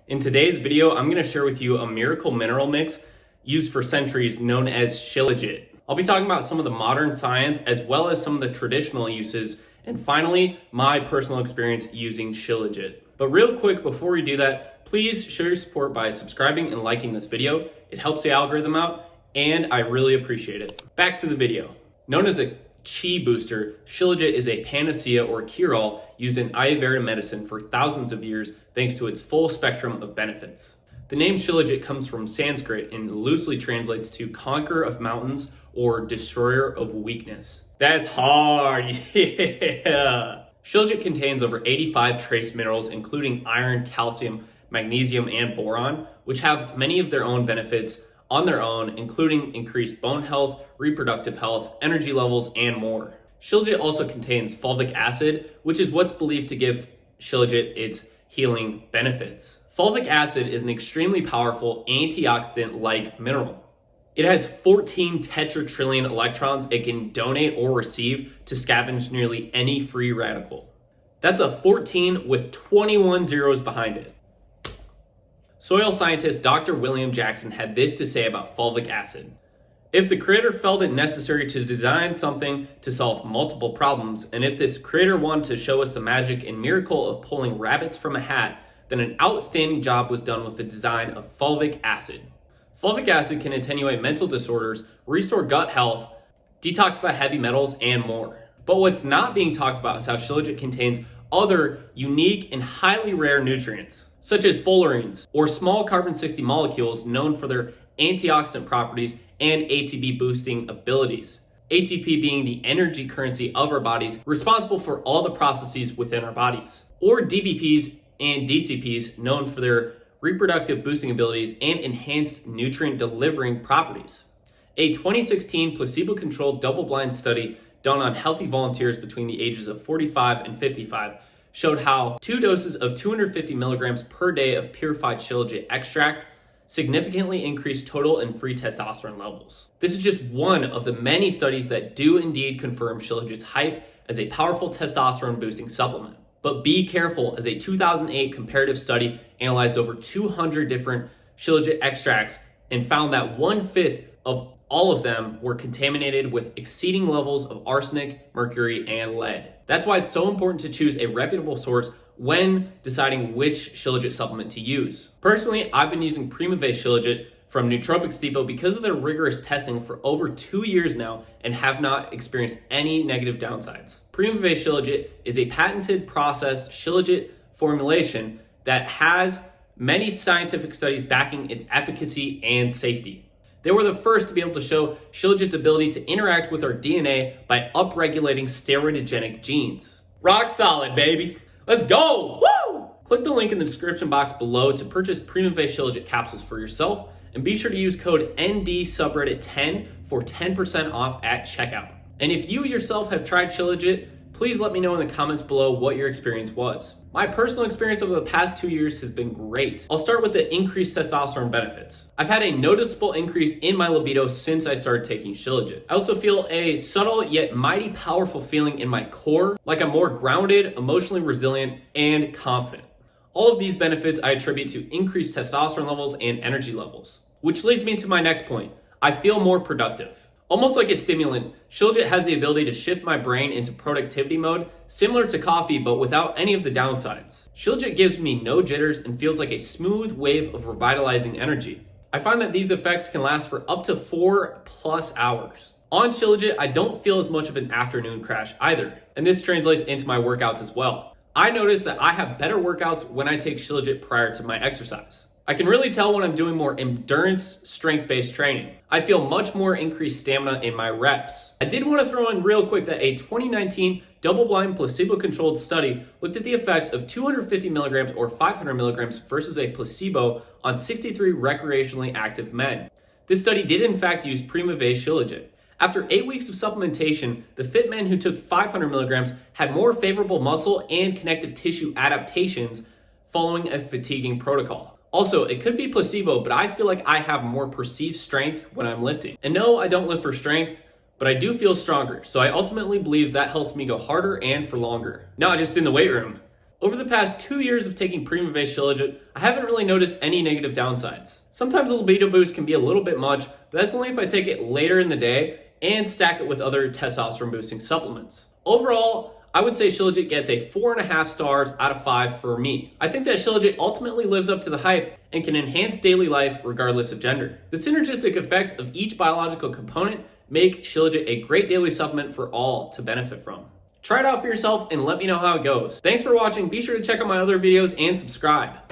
In today's video, I'm going to share with you a miracle mineral mix used for centuries known as Shilajit. I'll be talking about some of the modern science as well as some of the traditional uses, and finally, my personal experience using Shilajit. But real quick, before we do that, please show your support by subscribing and liking this video. It helps the algorithm out, and I really appreciate it. Back to the video. Known as a chi booster, Shilajit is a panacea or cure-all used in Ayurveda medicine for thousands of years thanks to its full spectrum of benefits. The name Shilajit comes from Sanskrit and loosely translates to conqueror of mountains or destroyer of weakness. That's hard, yeah! Shilajit contains over 85 trace minerals including iron, calcium, magnesium, and boron, which have many of their own benefits on their own, including increased bone health, reproductive health, energy levels, and more. Shilajit also contains fulvic acid, which is what's believed to give Shilajit its healing benefits. Fulvic acid is an extremely powerful antioxidant-like mineral. It has 14 tetratrillion electrons it can donate or receive to scavenge nearly any free radical. That's a 14 with 21 zeros behind it. Soil scientist Dr. William Jackson had this to say about fulvic acid. If the creator felt it necessary to design something to solve multiple problems, and if this creator wanted to show us the magic and miracle of pulling rabbits from a hat, then an outstanding job was done with the design of fulvic acid. Fulvic acid can attenuate mental disorders, restore gut health, detoxify heavy metals, and more. But what's not being talked about is how Shilajit contains other unique and highly rare nutrients, such as fullerenes, or small carbon-60 molecules known for their antioxidant properties and ATP boosting abilities. ATP being the energy currency of our bodies, responsible for all the processes within our bodies. Or DBPs and DCPs, known for their reproductive boosting abilities and enhanced nutrient delivering properties. A 2016 placebo-controlled double-blind study done on healthy volunteers between the ages of 45 and 55 showed how 2 doses of 250 milligrams per day of purified Shilajit extract significantly increased total and free testosterone levels. This is just one of the many studies that do indeed confirm Shilajit's hype as a powerful testosterone boosting supplement. But be careful, as a 2008 comparative study analyzed over 200 different Shilajit extracts and found that 1/5 of all of them were contaminated with exceeding levels of arsenic, mercury, and lead. That's why it's so important to choose a reputable source when deciding which Shilajit supplement to use. Personally, I've been using PRIMAVAE Shilajit from Naturopathy's Depot because of their rigorous testing for over 2 years now and have not experienced any negative downsides. PRIMAVAE Shilajit is a patented processed Shilajit formulation that has many scientific studies backing its efficacy and safety. They were the first to be able to show Shilajit's ability to interact with our DNA by upregulating steroidogenic genes. Rock solid, baby. Let's go! Woo! Click the link in the description box below to purchase PRIMAVAE Shilajit capsules for yourself, and be sure to use code NDSubreddit10 for 10% off at checkout. And if you yourself have tried Shilajit, please let me know in the comments below what your experience was. My personal experience over the past 2 years has been great. I'll start with the increased testosterone benefits. I've had a noticeable increase in my libido since I started taking Shilajit. I also feel a subtle yet mighty powerful feeling in my core, like I'm more grounded, emotionally resilient, and confident. All of these benefits I attribute to increased testosterone levels and energy levels. Which leads me to my next point. I feel more productive. Almost like a stimulant, Shilajit has the ability to shift my brain into productivity mode, similar to coffee but without any of the downsides. Shilajit gives me no jitters and feels like a smooth wave of revitalizing energy. I find that these effects can last for up to 4+ hours. On Shilajit, I don't feel as much of an afternoon crash either, and this translates into my workouts as well. I notice that I have better workouts when I take Shilajit prior to my exercise. I can really tell when I'm doing more endurance, strength-based training. I feel much more increased stamina in my reps. I did want to throw in real quick that a 2019 double-blind placebo-controlled study looked at the effects of 250 milligrams or 500 milligrams versus a placebo on 63 recreationally active men. This study did in fact use PRIMAVAE Shilajit. After 8 weeks of supplementation, the fit men who took 500 milligrams had more favorable muscle and connective tissue adaptations following a fatiguing protocol. Also, it could be placebo, but I feel like I have more perceived strength when I'm lifting. And no, I don't lift for strength, but I do feel stronger. So I ultimately believe that helps me go harder and for longer, not just in the weight room. Over the past 2 years of taking PRIMAVAE Shilajit, I haven't really noticed any negative downsides. Sometimes a libido boost can be a little bit much, but that's only if I take it later in the day and stack it with other testosterone boosting supplements. Overall, I would say Shilajit gets a 4.5 stars out of 5 for me. I think that Shilajit ultimately lives up to the hype and can enhance daily life regardless of gender. The synergistic effects of each biological component make Shilajit a great daily supplement for all to benefit from. Try it out for yourself and let me know how it goes. Thanks for watching. Be sure to check out my other videos and subscribe.